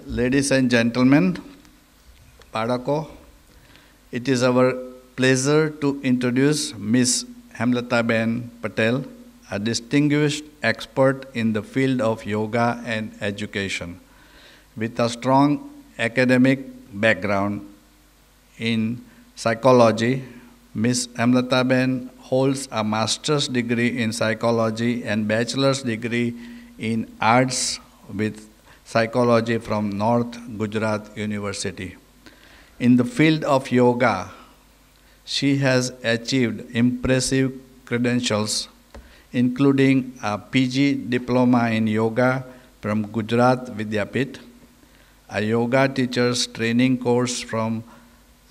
Ladies and gentlemen, Padako, it is our pleasure to introduce Ms. Hemlataben Patel, a distinguished expert in the field of yoga and education. With a strong academic background in psychology, Ms. Hemlataben holds a master's degree in psychology and bachelor's degree in arts with psychology from North Gujarat University. In the field of yoga, she has achieved impressive credentials, including a PG diploma in yoga from Gujarat Vidyapith, a yoga teacher's training course from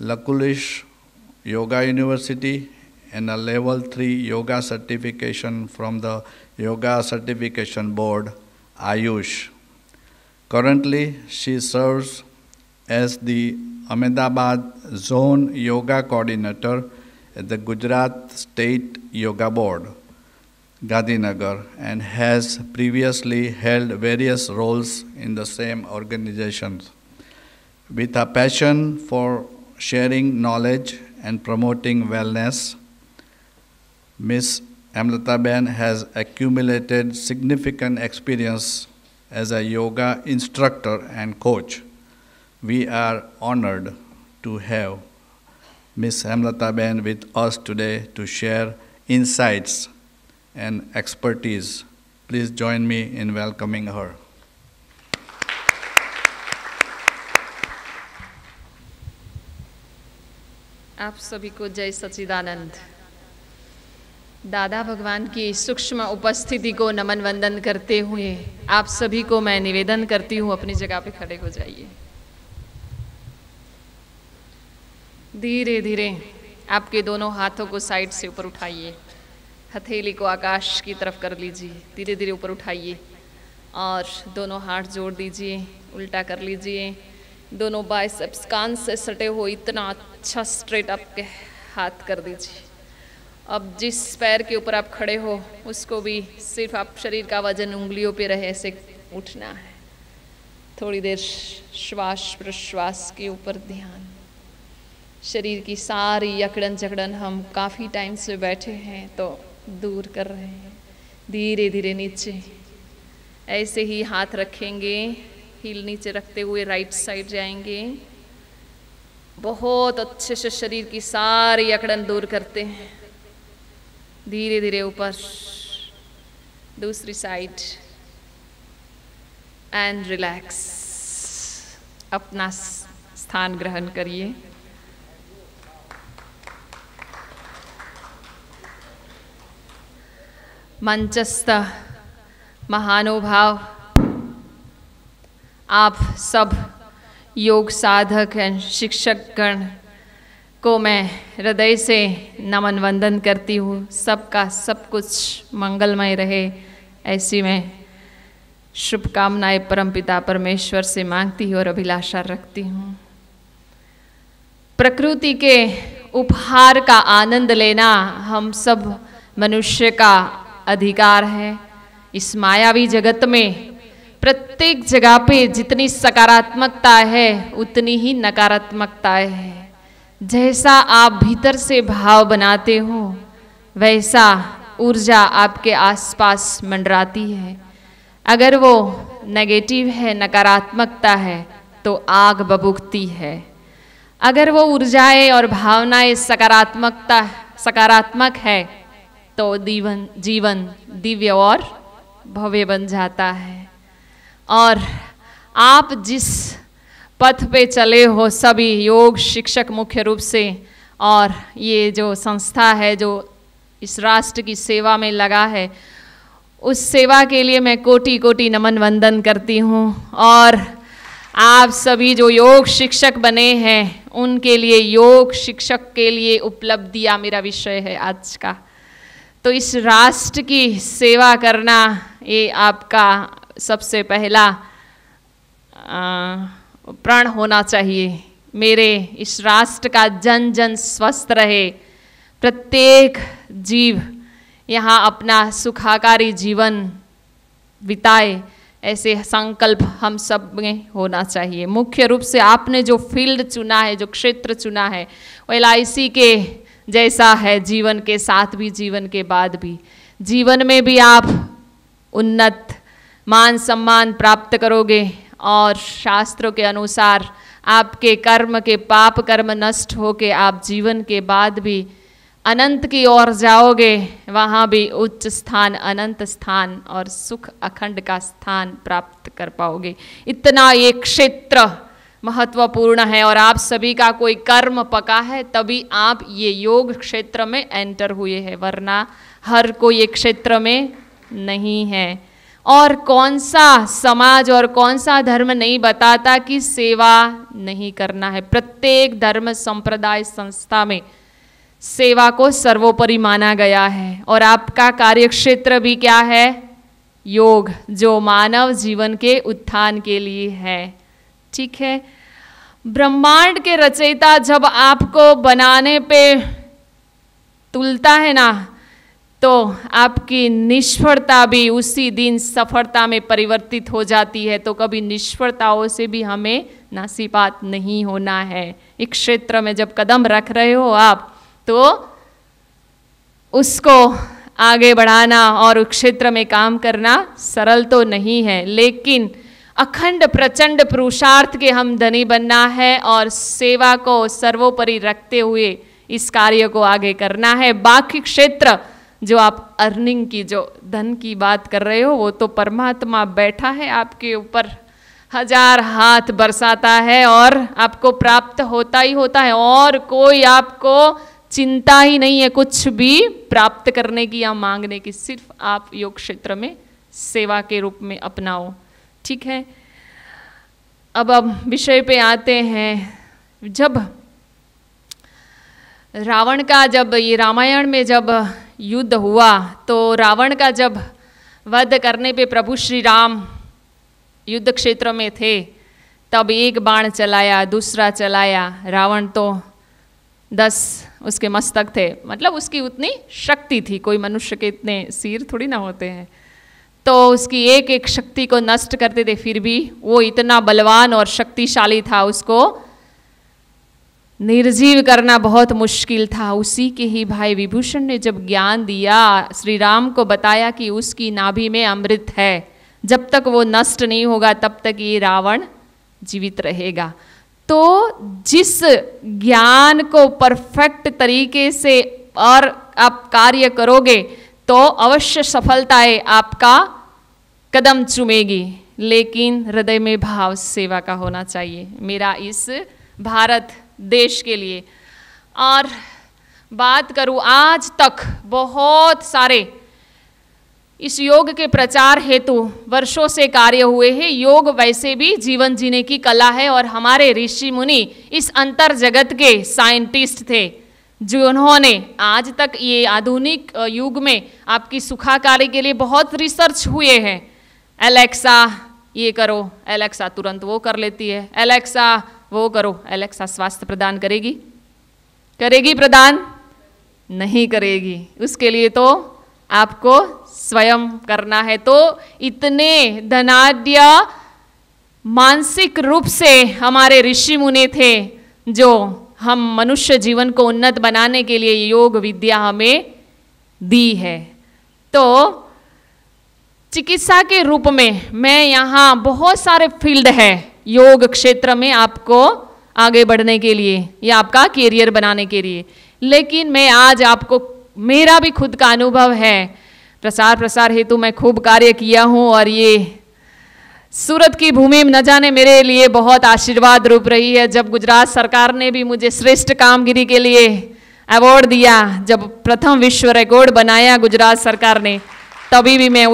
Lakulish Yoga University, and a level 3 yoga certification from the Yoga Certification Board, Ayush. Currently, she serves as the Ahmedabad Zone Yoga Coordinator at the Gujarat State Yoga Board, Gandhinagar, and has previously held various roles in the same organizations. With a passion for sharing knowledge and promoting wellness, Ms. Hemlataben has accumulated significant experience as a yoga instructor and coach. We are honored to have Ms. Hemlataben with us today to share insights and expertise. Please join me in welcoming her. आप सभी को जय सच्चिदानंद। दादा भगवान की सूक्ष्म उपस्थिति को नमन वंदन करते हुए आप सभी को मैं निवेदन करती हूँ, अपनी जगह पे खड़े हो जाइए। धीरे धीरे आपके दोनों हाथों को साइड से ऊपर उठाइए, हथेली को आकाश की तरफ कर लीजिए, धीरे धीरे ऊपर उठाइए और दोनों हाथ जोड़ दीजिए, उल्टा कर लीजिए। दोनों बाइसेप्स कान से सटे हो इतना अच्छा स्ट्रेट आपके हाथ कर दीजिए। अब जिस पैर के ऊपर आप खड़े हो उसको भी सिर्फ आप शरीर का वजन उंगलियों पे रहे ऐसे उठना है। थोड़ी देर श्वास प्रश्वास के ऊपर ध्यान। शरीर की सारी अकड़न जकड़न हम काफ़ी टाइम से बैठे हैं तो दूर कर रहे हैं। धीरे धीरे नीचे ऐसे ही हाथ रखेंगे, हील नीचे रखते हुए राइट साइड जाएंगे। बहुत अच्छे से शरीर की सारी अकड़न दूर करते हैं। धीरे धीरे ऊपर, दूसरी साइड एंड रिलैक्स। अपना स्थान ग्रहण करिए। मंचस्थ महानुभाव, आप सब योग साधक एवं शिक्षकगण को मैं हृदय से नमन वंदन करती हूँ। सबका सब कुछ मंगलमय रहे ऐसी मैं शुभकामनाएं परमपिता परमेश्वर से मांगती हूँ और अभिलाषा रखती हूँ। प्रकृति के उपहार का आनंद लेना हम सब मनुष्य का अधिकार है। इस मायावी जगत में प्रत्येक जगह पे जितनी सकारात्मकता है उतनी ही नकारात्मकताएं है। जैसा आप भीतर से भाव बनाते हो वैसा ऊर्जा आपके आसपास मंडराती है। अगर वो नेगेटिव है, नकारात्मकता है तो आग बबूकती है। अगर वो ऊर्जाएं और भावनाएं सकारात्मक है तो जीवन दिव्य और भव्य बन जाता है। और आप जिस पथ पे चले हो सभी योग शिक्षक मुख्य रूप से, और ये जो संस्था है जो इस राष्ट्र की सेवा में लगा है, उस सेवा के लिए मैं कोटि कोटि नमन वंदन करती हूँ। और आप सभी जो योग शिक्षक बने हैं उनके लिए, योग शिक्षक के लिए उपलब्धियाँ मेरा विषय है आज का। तो इस राष्ट्र की सेवा करना ये आपका सबसे पहला प्रण होना चाहिए। मेरे इस राष्ट्र का जन जन स्वस्थ रहे, प्रत्येक जीव यहाँ अपना सुखाकारी जीवन बिताए, ऐसे संकल्प हम सब में होना चाहिए। मुख्य रूप से आपने जो फील्ड चुना है, जो क्षेत्र चुना है, वो LIC के जैसा है, जीवन के साथ भी, जीवन के बाद भी। जीवन में भी आप उन्नत मान सम्मान प्राप्त करोगे और शास्त्रों के अनुसार आपके कर्म के पाप कर्म नष्ट होके आप जीवन के बाद भी अनंत की ओर जाओगे, वहाँ भी उच्च स्थान, अनंत स्थान और सुख अखंड का स्थान प्राप्त कर पाओगे। इतना ये क्षेत्र महत्वपूर्ण है और आप सभी का कोई कर्म पका है तभी आप ये योग क्षेत्र में एंटर हुए हैं, वरना हर कोई ये क्षेत्र में नहीं है। और कौन सा समाज और कौन सा धर्म नहीं बताता कि सेवा नहीं करना है। प्रत्येक धर्म संप्रदाय संस्था में सेवा को सर्वोपरि माना गया है और आपका कार्यक्षेत्र भी क्या है? योग, जो मानव जीवन के उत्थान के लिए है। ठीक है, ब्रह्मांड के रचयिता जब आपको बनाने पे तुलता है ना, तो आपकी निष्फलता भी उसी दिन सफलता में परिवर्तित हो जाती है। तो कभी निष्फलताओं से भी हमें नासीपात नहीं होना है। एक क्षेत्र में जब कदम रख रहे हो आप, तो उसको आगे बढ़ाना और उस क्षेत्र में काम करना सरल तो नहीं है, लेकिन अखंड प्रचंड पुरुषार्थ के हम धनी बनना है और सेवा को सर्वोपरि रखते हुए इस कार्य को आगे करना है। बाकी क्षेत्र जो आप अर्निंग की, जो धन की बात कर रहे हो, वो तो परमात्मा बैठा है आपके ऊपर, 1000 हाथ बरसाता है और आपको प्राप्त होता ही होता है और कोई आपको चिंता ही नहीं है कुछ भी प्राप्त करने की या मांगने की। सिर्फ आप योग क्षेत्र में सेवा के रूप में अपनाओ। ठीक है, अब विषय पे आते हैं। जब रावण का, जब ये रामायण में जब युद्ध हुआ, तो रावण का जब वध करने पे प्रभु श्री राम युद्ध क्षेत्र में थे, तब एक बाण चलाया, दूसरा चलाया। रावण तो 10 उसके मस्तक थे, मतलब उसकी उतनी शक्ति थी, कोई मनुष्य के इतने सिर थोड़ी ना होते हैं, तो उसकी एक एक शक्ति को नष्ट करते थे। फिर भी वो इतना बलवान और शक्तिशाली था, उसको निर्जीव करना बहुत मुश्किल था। उसी के ही भाई विभूषण ने जब ज्ञान दिया, श्री राम को बताया कि उसकी नाभि में अमृत है, जब तक वो नष्ट नहीं होगा तब तक ये रावण जीवित रहेगा। तो जिस ज्ञान को परफेक्ट तरीके से और आप कार्य करोगे तो अवश्य सफलताएं आपका कदम चूमेगी, लेकिन हृदय में भाव सेवा का होना चाहिए, मेरा इस भारत देश के लिए। और बात करूं, आज तक बहुत सारे इस योग के प्रचार हेतु वर्षों से कार्य हुए हैं। योग वैसे भी जीवन जीने की कला है और हमारे ऋषि मुनि इस अंतर जगत के साइंटिस्ट थे, जिन्होंने आज तक ये आधुनिक युग में आपकी सुखाकारी के लिए बहुत रिसर्च हुए हैं। एलेक्सा ये करो, एलेक्सा तुरंत वो कर लेती है, एलेक्सा वो करो, एलेक्सा स्वास्थ्य प्रदान करेगी? करेगी प्रदान? नहीं करेगी। उसके लिए तो आपको स्वयं करना है। तो इतने धनाढ्य मानसिक रूप से हमारे ऋषि मुनि थे, जो हम मनुष्य जीवन को उन्नत बनाने के लिए योग विद्या हमें दी है। तो चिकित्सा के रूप में मैं यहाँ बहुत सारे फील्ड है योग क्षेत्र में आपको आगे बढ़ने के लिए या आपका कैरियर बनाने के लिए, लेकिन मैं आज आपको, मेरा भी खुद का अनुभव है, प्रसार प्रसार हेतु मैं खूब कार्य किया हूँ और ये सूरत की भूमि न जाने मेरे लिए बहुत आशीर्वाद रूप रही है। जब गुजरात सरकार ने भी मुझे श्रेष्ठ कामगिरी के लिए अवार्ड दिया, जब प्रथम विश्व रिकॉर्ड बनाया गुजरात सरकार ने, तभी भी मैं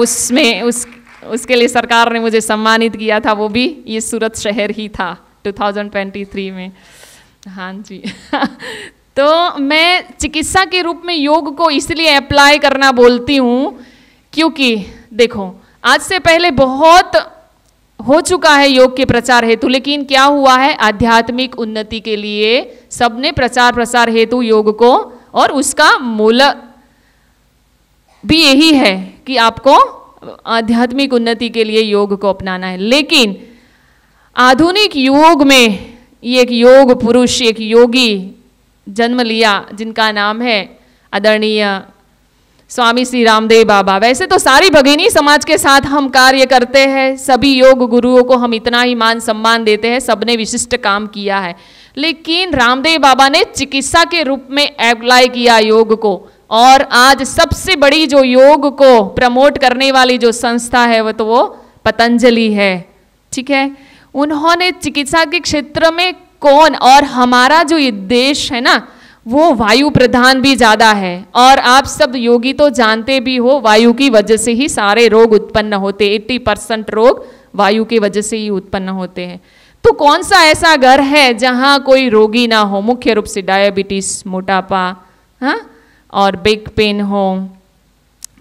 उसके लिए सरकार ने मुझे सम्मानित किया था, वो भी ये सूरत शहर ही था 2023 में। हाँ जी तो मैं चिकित्सा के रूप में योग को इसलिए अप्लाई करना बोलती हूँ क्योंकि देखो, आज से पहले बहुत हो चुका है योग के प्रचार हेतु, लेकिन क्या हुआ है, आध्यात्मिक उन्नति के लिए सबने प्रचार प्रसार हेतु योग को, और उसका मूल भी यही है कि आपको आध्यात्मिक उन्नति के लिए योग को अपनाना है। लेकिन आधुनिक युग में ये एक योग पुरुष, एक योगी जन्म लिया जिनका नाम है आदरणीय स्वामी श्री रामदेव बाबा। वैसे तो सारी भगिनी समाज के साथ हम कार्य करते हैं, सभी योग गुरुओं को हम इतना ही मान सम्मान देते हैं, सबने विशिष्ट काम किया है, लेकिन रामदेव बाबा ने चिकित्सा के रूप में अप्लाई किया योग को। और आज सबसे बड़ी जो योग को प्रमोट करने वाली जो संस्था है वो पतंजलि है, ठीक है। उन्होंने चिकित्सा के क्षेत्र में और हमारा जो ये देश है ना वो वायु प्रधान भी ज़्यादा है, और आप सब योगी तो जानते भी हो वायु की वजह से ही सारे रोग उत्पन्न होते, 80% रोग वायु की वजह से ही उत्पन्न होते हैं। तो कौन सा ऐसा घर है जहाँ कोई रोगी ना हो? मुख्य रूप से डायबिटीज, मोटापा, हाँ, और बैक पेन हो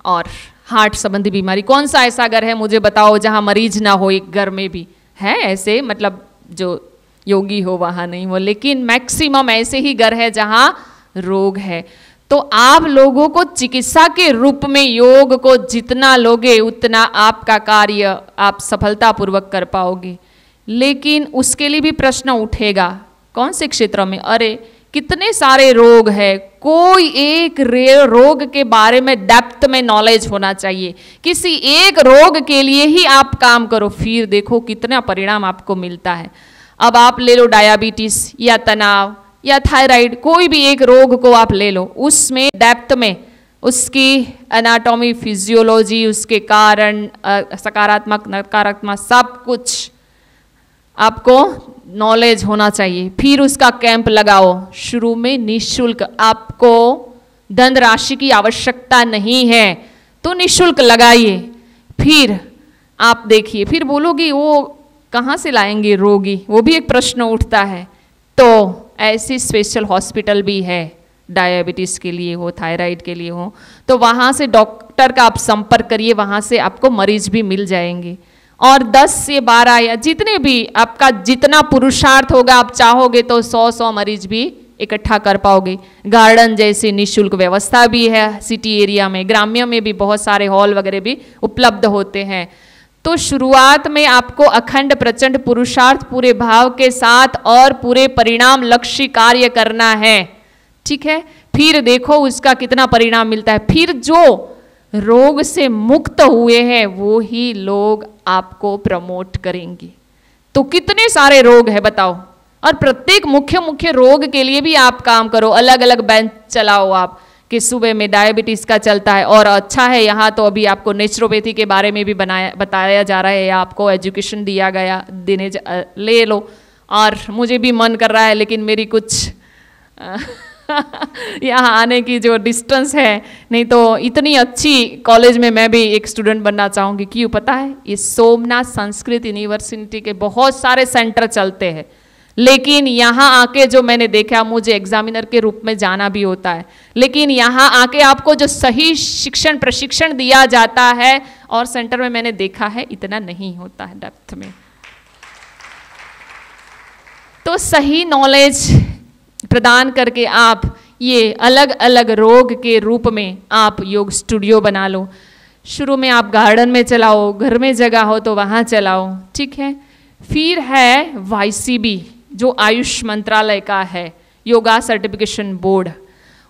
और हार्ट संबंधी बीमारी। कौन सा ऐसा घर है मुझे बताओ जहाँ मरीज ना हो? एक घर में भी है ऐसे, मतलब जो योगी हो वहाँ नहीं हो, लेकिन मैक्सिमम ऐसे ही घर है जहाँ रोग है। तो आप लोगों को चिकित्सा के रूप में योग को जितना लोगे उतना आपका कार्य आप सफलतापूर्वक कर पाओगे। लेकिन उसके लिए भी प्रश्न उठेगा, कौन से क्षेत्र में? अरे कितने सारे रोग है, कोई एक रोग के बारे में डेप्थ में नॉलेज होना चाहिए। किसी एक रोग के लिए ही आप काम करो, फिर देखो कितना परिणाम आपको मिलता है। अब आप ले लो डायबिटीज या तनाव या थायराइड, कोई भी एक रोग को आप ले लो, उसमें डेप्थ में उसकी एनाटॉमी, फिजियोलॉजी, उसके कारण, सकारात्मक नकारात्मक सब कुछ आपको नॉलेज होना चाहिए। फिर उसका कैंप लगाओ, शुरू में निःशुल्क, आपको धनराशि की आवश्यकता नहीं है तो निःशुल्क लगाइए। फिर आप देखिए, फिर बोलोगी वो कहाँ से लाएंगे रोगी, वो भी एक प्रश्न उठता है। तो ऐसी स्पेशल हॉस्पिटल भी है, डायबिटीज़ के लिए हो, थायराइड के लिए हो, तो वहाँ से डॉक्टर का आप संपर्क करिए, वहाँ से आपको मरीज भी मिल जाएंगे। और 10 से 12 या जितने भी आपका जितना पुरुषार्थ होगा, आप चाहोगे तो 100 मरीज भी इकट्ठा कर पाओगे। गार्डन जैसी निःशुल्क व्यवस्था भी है सिटी एरिया में, ग्राम्य में भी बहुत सारे हॉल वगैरह भी उपलब्ध होते हैं। तो शुरुआत में आपको अखंड प्रचंड पुरुषार्थ, पूरे भाव के साथ और पूरे परिणाम लक्ष्य कार्य करना है, ठीक है। फिर देखो उसका कितना परिणाम मिलता है। फिर जो रोग से मुक्त हुए हैं वो ही लोग आपको प्रमोट करेंगे। तो कितने सारे रोग है बताओ, और प्रत्येक मुख्य रोग के लिए भी आप काम करो, अलग अलग बेंच चलाओ आप, कि सुबह में डायबिटीज़ का चलता है। और अच्छा है यहाँ तो अभी आपको नेचुरोपैथी के बारे में भी बताया जा रहा है, या आपको एजुकेशन दिया गया, ले लो। और मुझे भी मन कर रहा है, लेकिन मेरी कुछ यहाँ आने की जो डिस्टेंस है, नहीं तो इतनी अच्छी कॉलेज में मैं भी एक स्टूडेंट बनना चाहूँगी। क्यों पता है? इस सोमनाथ संस्कृत यूनिवर्सिटी के बहुत सारे सेंटर चलते हैं, लेकिन यहाँ आके जो मैंने देखा, मुझे एग्जामिनर के रूप में जाना भी होता है, लेकिन यहाँ आके आपको जो सही शिक्षण प्रशिक्षण दिया जाता है, और सेंटर में मैंने देखा है इतना नहीं होता है डेप्थ में। तो सही नॉलेज प्रदान करके आप ये अलग अलग रोग के रूप में आप योग स्टूडियो बना लो। शुरू में आप गार्डन में चलाओ, घर में जगह हो तो वहाँ चलाओ, ठीक है। फिर है YCB जो आयुष मंत्रालय का है, योगा सर्टिफिकेशन बोर्ड,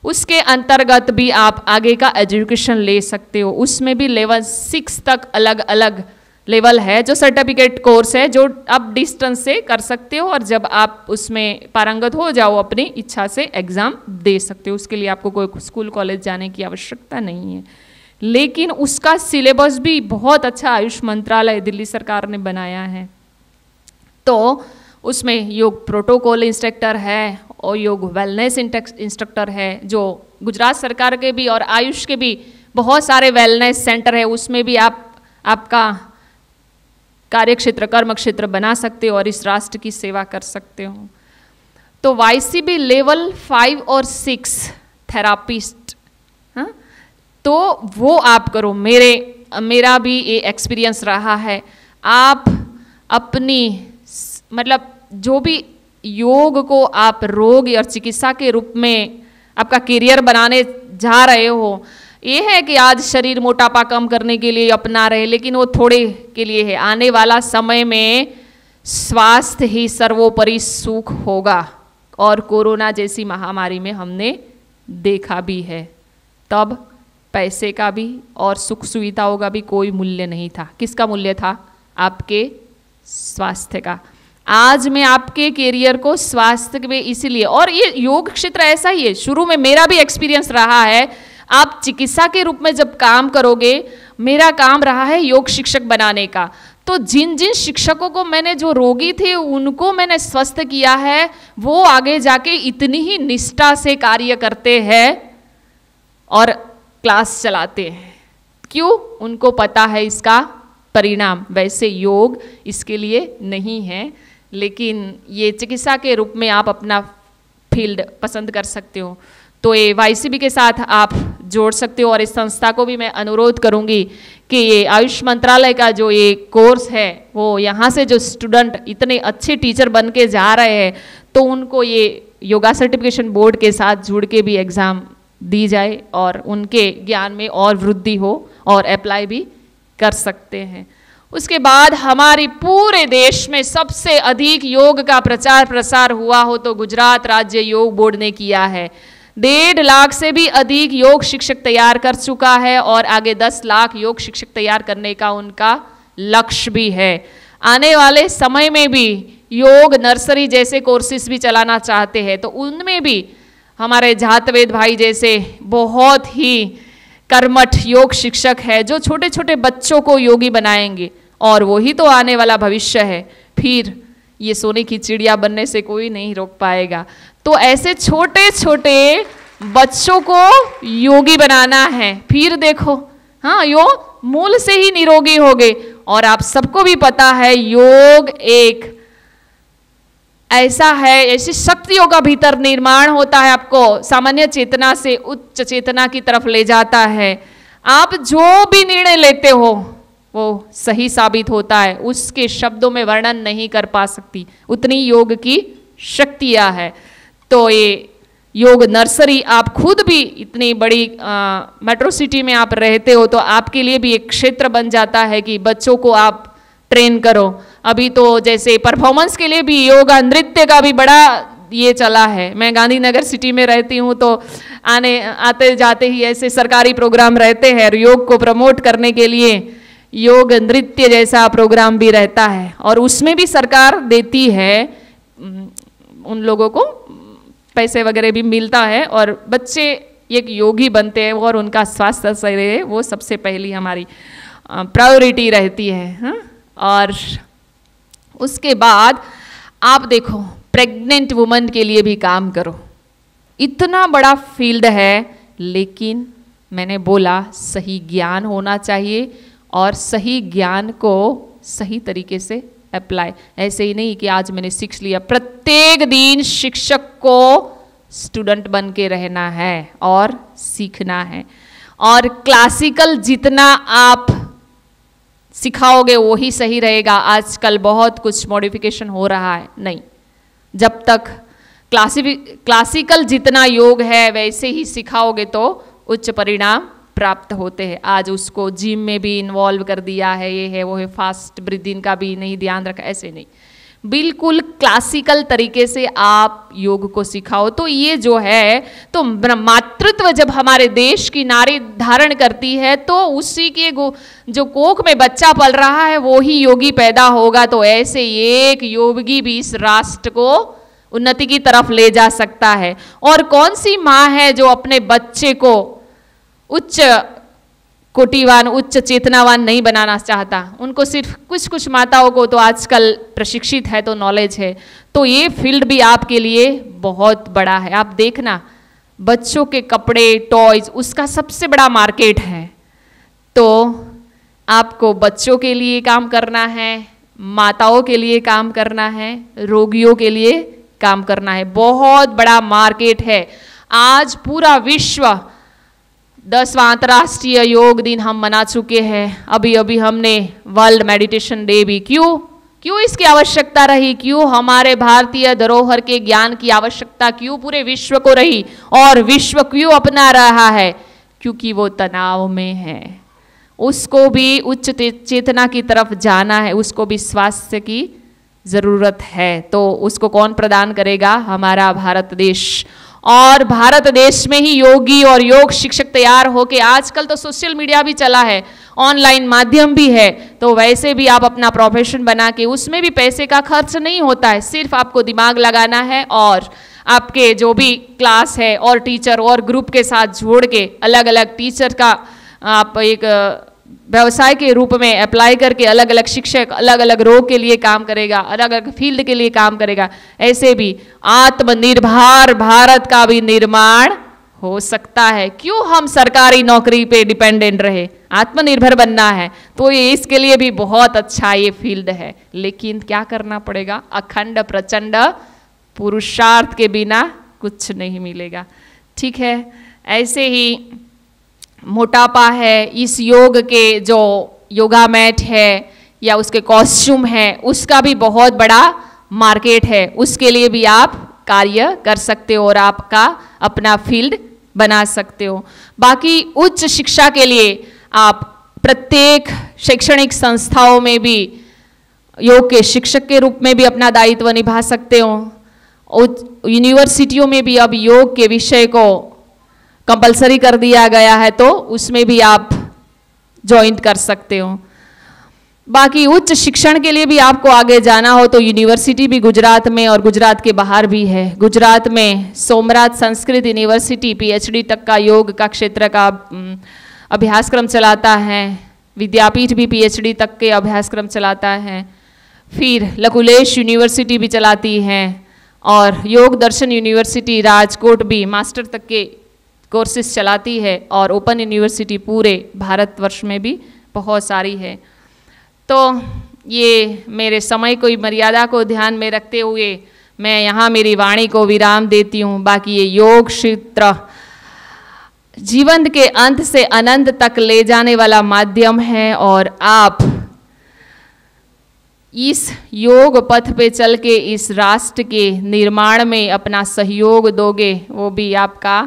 उसके अंतर्गत भी आप आगे का एजुकेशन ले सकते हो। उसमें भी लेवल 6 तक अलग अलग लेवल है, जो सर्टिफिकेट कोर्स है, जो आप डिस्टेंस से कर सकते हो, और जब आप उसमें पारंगत हो जाओ अपनी इच्छा से एग्ज़ाम दे सकते हो। उसके लिए आपको कोई स्कूल कॉलेज जाने की आवश्यकता नहीं है। लेकिन उसका सिलेबस भी बहुत अच्छा आयुष मंत्रालय दिल्ली सरकार ने बनाया है। तो उसमें योग प्रोटोकॉल इंस्ट्रक्टर है और योग वेलनेस इंस्ट्रक्टर है, जो गुजरात सरकार के भी और आयुष के भी बहुत सारे वेलनेस सेंटर है, उसमें भी आपका कार्य क्षेत्र, कर्म क्षेत्र बना सकते हो और इस राष्ट्र की सेवा कर सकते हो। तो YCB लेवल 5 और 6 थेरापिस्ट, हाँ, तो वो आप करो। मेरा भी ये एक्सपीरियंस रहा है। आप अपनी मतलब जो भी योग को आप रोग और चिकित्सा के रूप में आपका करियर बनाने जा रहे हो, ये है कि आज शरीर मोटापा कम करने के लिए अपना रहे, लेकिन वो थोड़े के लिए है। आने वाला समय में स्वास्थ्य ही सर्वोपरि सुख होगा, और कोरोना जैसी महामारी में हमने देखा भी है, तब पैसे का भी और सुख सुविधाओं का भी कोई मूल्य नहीं था। किसका मूल्य था? आपके स्वास्थ्य का। आज मैं आपके कैरियर को स्वास्थ्य में इसीलिए, और ये योग क्षेत्र ऐसा ही है, शुरू में मेरा भी एक्सपीरियंस रहा है। आप चिकित्सा के रूप में जब काम करोगे, मेरा काम रहा है योग शिक्षक बनाने का, तो जिन जिन शिक्षकों को मैंने, जो रोगी थे उनको मैंने स्वस्थ किया है, वो आगे जाके इतनी ही निष्ठा से कार्य करते हैं और क्लास चलाते हैं। क्यों? उनको पता है इसका परिणाम। वैसे योग इसके लिए नहीं है, लेकिन ये चिकित्सा के रूप में आप अपना फील्ड पसंद कर सकते हो, तो ये YCB के साथ आप जोड़ सकते हो। और इस संस्था को भी मैं अनुरोध करूंगी कि ये आयुष मंत्रालय का जो ये कोर्स है, वो यहाँ से जो स्टूडेंट इतने अच्छे टीचर बन के जा रहे हैं, तो उनको ये योगा सर्टिफिकेशन बोर्ड के साथ जुड़ के भी एग्ज़ाम दी जाए और उनके ज्ञान में और वृद्धि हो और अप्लाई भी कर सकते हैं। उसके बाद हमारी पूरे देश में सबसे अधिक योग का प्रचार प्रसार हुआ हो तो गुजरात राज्य योग बोर्ड ने किया है। 1.5 लाख से भी अधिक योग शिक्षक तैयार कर चुका है और आगे 10 लाख योग शिक्षक तैयार करने का उनका लक्ष्य भी है। आने वाले समय में भी योग नर्सरी जैसे कोर्सेज भी चलाना चाहते हैं, तो उनमें भी हमारे जातवेद भाई जैसे बहुत ही कर्मठ योग शिक्षक है जो छोटे छोटे बच्चों को योगी बनाएंगे, और वही तो आने वाला भविष्य है। फिर ये सोने की चिड़िया बनने से कोई नहीं रोक पाएगा। तो ऐसे छोटे छोटे बच्चों को योगी बनाना है। फिर देखो, हाँ, यो मूल से ही निरोगी हो गए। और आप सबको भी पता है योग एक ऐसा है, ऐसी शक्तियों का भीतर निर्माण होता है, आपको सामान्य चेतना से उच्च चेतना की तरफ ले जाता है। आप जो भी निर्णय लेते हो वो सही साबित होता है, उसके शब्दों में वर्णन नहीं कर पा सकती, उतनी योग की शक्तियाँ है। तो ये योग नर्सरी आप खुद भी इतनी बड़ी मेट्रो सिटी में आप रहते हो, तो आपके लिए भी एक क्षेत्र बन जाता है कि बच्चों को आप ट्रेन करो। अभी तो जैसे परफॉर्मेंस के लिए भी योगा नृत्य का भी बड़ा ये चला है। मैं गांधीनगर सिटी में रहती हूँ, तो आते जाते ही ऐसे सरकारी प्रोग्राम रहते हैं, योग को प्रमोट करने के लिए योग नृत्य जैसा प्रोग्राम भी रहता है, और उसमें भी सरकार देती है, उन लोगों को पैसे वगैरह भी मिलता है और बच्चे एक योगी बनते हैं और उनका स्वास्थ्य सही रहे, वो सबसे पहली हमारी प्रायोरिटी रहती है। हाँ? और उसके बाद आप देखो प्रेग्नेंट वुमन के लिए भी काम करो, इतना बड़ा फील्ड है, लेकिन मैंने बोला सही ज्ञान होना चाहिए और सही ज्ञान को सही तरीके से अप्लाई। ऐसे ही नहीं कि आज मैंने सीख लिया, प्रत्येक दिन शिक्षक को स्टूडेंट बन के रहना है और सीखना है। और क्लासिकल जितना आप सिखाओगे वो ही सही रहेगा। आजकल बहुत कुछ मॉडिफिकेशन हो रहा है, नहीं, जब तक क्लासिकल जितना योग है वैसे ही सिखाओगे तो उच्च परिणाम प्राप्त होते हैं। आज उसको जिम में भी इन्वॉल्व कर दिया है, ये है वो है, फास्ट ब्रीदिंग का भी नहीं ध्यान रखा, ऐसे नहीं, बिल्कुल क्लासिकल तरीके से आप योग को सिखाओ। तो ये जो है, तो मातृत्व जब हमारे देश की नारी धारण करती है तो उसी के जो कोख में बच्चा पल रहा है वो ही योगी पैदा होगा। तो ऐसे एक योगी भी इस राष्ट्र को उन्नति की तरफ ले जा सकता है। और कौन सी माँ है जो अपने बच्चे को उच्च कोटिवान, उच्च चेतनावान नहीं बनाना चाहता? उनको सिर्फ कुछ माताओं को तो आजकल प्रशिक्षित है, तो नॉलेज है। तो ये फील्ड भी आपके लिए बहुत बड़ा है। आप देखना, बच्चों के कपड़े, टॉयज, उसका सबसे बड़ा मार्केट है। तो आपको बच्चों के लिए काम करना है, माताओं के लिए काम करना है, रोगियों के लिए काम करना है। बहुत बड़ा मार्केट है। आज पूरा विश्व 10वां अंतर्राष्ट्रीय योग दिन हम मना चुके हैं। अभी अभी हमने वर्ल्ड मेडिटेशन डे भी। क्यों इसकी आवश्यकता रही? क्यों हमारे भारतीय धरोहर के ज्ञान की आवश्यकता क्यों पूरे विश्व को रही और विश्व क्यों अपना रहा है? क्योंकि वो तनाव में है। उसको भी उच्च चेतना की तरफ जाना है, उसको भी स्वास्थ्य की ज़रूरत है। तो उसको कौन प्रदान करेगा? हमारा भारत देश। और भारत देश में ही योगी और योग शिक्षक तैयार होके, आजकल तो सोशल मीडिया भी चला है, ऑनलाइन माध्यम भी है, तो वैसे भी आप अपना प्रोफेशन बना के, उसमें भी पैसे का खर्च नहीं होता है, सिर्फ आपको दिमाग लगाना है और आपके जो भी क्लास है और टीचर और ग्रुप के साथ जोड़ के अलग अलग टीचर का आप एक व्यवसाय के रूप में अप्लाई करके अलग अलग शिक्षक अलग अलग रोग के लिए काम करेगा, अलग अलग फील्ड के लिए काम करेगा। ऐसे भी आत्मनिर्भर भारत का भी निर्माण हो सकता है। क्यों हम सरकारी नौकरी पे डिपेंडेंट रहे? आत्मनिर्भर बनना है तो ये इसके लिए भी बहुत अच्छा ये फील्ड है। लेकिन क्या करना पड़ेगा? अखंड प्रचंड पुरुषार्थ के बिना कुछ नहीं मिलेगा। ठीक है, ऐसे ही मोटापा है, इस योग के जो योगा मैट है या उसके कॉस्ट्यूम है, उसका भी बहुत बड़ा मार्केट है, उसके लिए भी आप कार्य कर सकते हो और आपका अपना फील्ड बना सकते हो। बाकी उच्च शिक्षा के लिए आप प्रत्येक शैक्षणिक संस्थाओं में भी योग के शिक्षक के रूप में भी अपना दायित्व निभा सकते हो। यूनिवर्सिटियों में भी अब योग के विषय को कंपलसरी कर दिया गया है, तो उसमें भी आप ज्वाइन कर सकते हो। बाकी उच्च शिक्षण के लिए भी आपको आगे जाना हो तो यूनिवर्सिटी भी गुजरात में और गुजरात के बाहर भी है। गुजरात में सोमनाथ संस्कृत यूनिवर्सिटी PhD तक का योग का क्षेत्र का अभ्यासक्रम चलाता है। विद्यापीठ भी PhD तक के अभ्यासक्रम चलाता है। फिर लकुलेश यूनिवर्सिटी भी चलाती है और योग दर्शन यूनिवर्सिटी राजकोट भी मास्टर तक के कोर्सेज चलाती है और ओपन यूनिवर्सिटी पूरे भारतवर्ष में भी बहुत सारी है। तो ये मेरे समय को मर्यादा को ध्यान में रखते हुए मैं यहाँ मेरी वाणी को विराम देती हूँ। बाकी ये योग क्षेत्र जीवन के अंत से अनंत तक ले जाने वाला माध्यम है और आप इस योग पथ पे चल के इस राष्ट्र के निर्माण में अपना सहयोग दोगे, वो भी आपका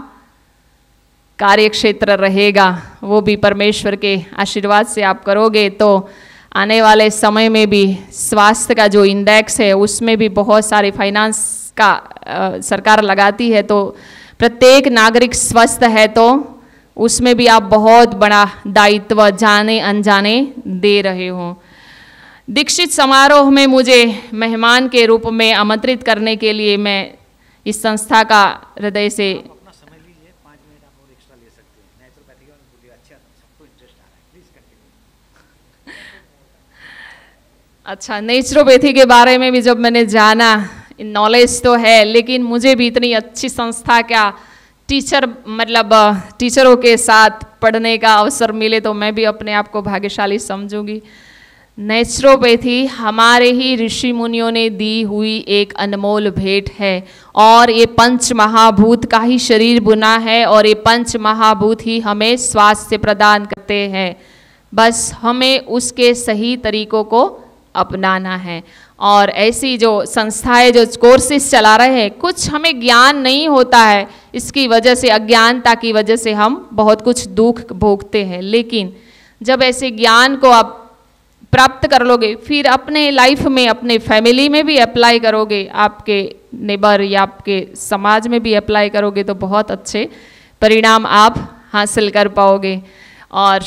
कार्य क्षेत्र रहेगा, वो भी परमेश्वर के आशीर्वाद से आप करोगे तो आने वाले समय में भी स्वास्थ्य का जो इंडेक्स है उसमें भी बहुत सारे फाइनेंस का सरकार लगाती है, तो प्रत्येक नागरिक स्वस्थ है तो उसमें भी आप बहुत बड़ा दायित्व जाने अनजाने दे रहे हो। दीक्षित समारोह में मुझे मेहमान के रूप में आमंत्रित करने के लिए मैं इस संस्था का हृदय से अच्छा, नेचुरोपैथी के बारे में भी जब मैंने जाना, नॉलेज तो है लेकिन मुझे भी इतनी अच्छी संस्था का टीचरों के साथ पढ़ने का अवसर मिले तो मैं भी अपने आप को भाग्यशाली समझूंगी। नेचुरोपैथी हमारे ही ऋषि मुनियों ने दी हुई एक अनमोल भेंट है और ये पंच महाभूत का ही शरीर बुना है और ये पंच महाभूत ही हमें स्वास्थ्य प्रदान करते हैं। बस हमें उसके सही तरीकों को अपनाना है। और ऐसी जो संस्थाएं जो कोर्सेज चला रहे हैं, कुछ हमें ज्ञान नहीं होता है, इसकी वजह से अज्ञानता की वजह से हम बहुत कुछ दुख भोगते हैं। लेकिन जब ऐसे ज्ञान को आप प्राप्त कर लोगे, फिर अपने लाइफ में अपने फैमिली में भी अप्लाई करोगे, आपके नेबर या आपके समाज में भी अप्लाई करोगे तो बहुत अच्छे परिणाम आप हासिल कर पाओगे। और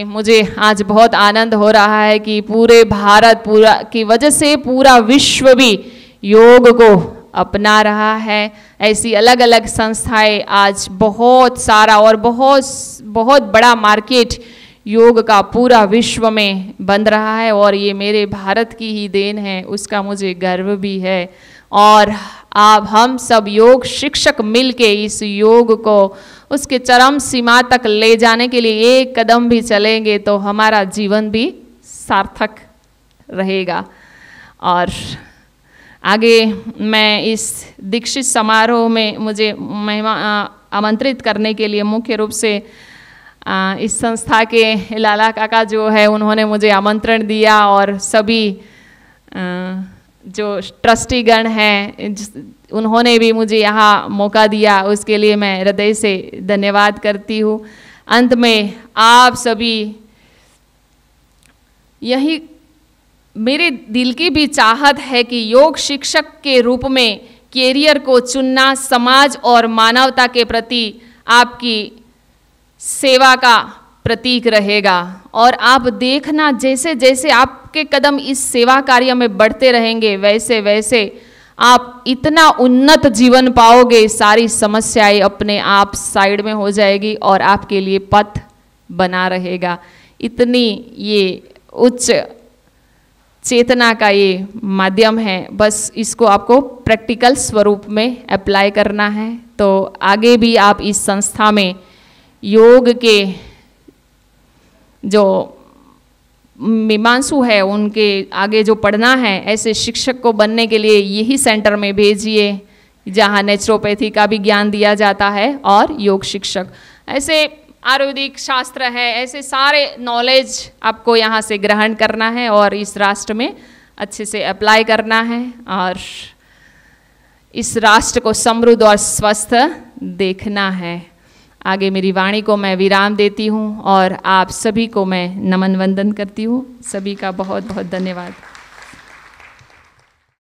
मुझे आज बहुत आनंद हो रहा है कि पूरे भारत की वजह से पूरा विश्व भी योग को अपना रहा है। ऐसी अलग अलग संस्थाएं आज बहुत सारा और बहुत बड़ा मार्केट योग का पूरा विश्व में बन रहा है और ये मेरे भारत की ही देन है, उसका मुझे गर्व भी है। और आप हम सब योग शिक्षक मिलके इस योग को उसके चरम सीमा तक ले जाने के लिए एक कदम भी चलेंगे तो हमारा जीवन भी सार्थक रहेगा। और आगे मैं इस दीक्षित समारोह में मुझे आमंत्रित करने के लिए मुख्य रूप से इस संस्था के लाला काका जो है उन्होंने मुझे आमंत्रण दिया और सभी जो ट्रस्टीगण हैं उन्होंने भी मुझे यहाँ मौका दिया, उसके लिए मैं हृदय से धन्यवाद करती हूँ। अंत में आप सभी, यही मेरे दिल की भी चाहत है कि योग शिक्षक के रूप में कैरियर को चुनना समाज और मानवता के प्रति आपकी सेवा का प्रतीक रहेगा। और आप देखना, जैसे जैसे आपके कदम इस सेवा कार्य में बढ़ते रहेंगे वैसे वैसे आप इतना उन्नत जीवन पाओगे, सारी समस्याएं अपने आप साइड में हो जाएगी और आपके लिए पथ बना रहेगा। इतनी ये उच्च चेतना का ये माध्यम है, बस इसको आपको प्रैक्टिकल स्वरूप में अप्लाई करना है। तो आगे भी आप इस संस्था में योग के जो मीमांसु है उनके आगे जो पढ़ना है, ऐसे शिक्षक को बनने के लिए यही सेंटर में भेजिए जहाँ नेचुरोपैथी का भी ज्ञान दिया जाता है और योग शिक्षक, ऐसे आयुर्वेदिक शास्त्र है, ऐसे सारे नॉलेज आपको यहाँ से ग्रहण करना है और इस राष्ट्र में अच्छे से अप्लाई करना है और इस राष्ट्र को समृद्ध और स्वस्थ देखना है। आगे मेरी वाणी को मैं विराम देती हूँ और आप सभी को मैं नमन वंदन करती हूँ। सभी का बहुत बहुत धन्यवाद।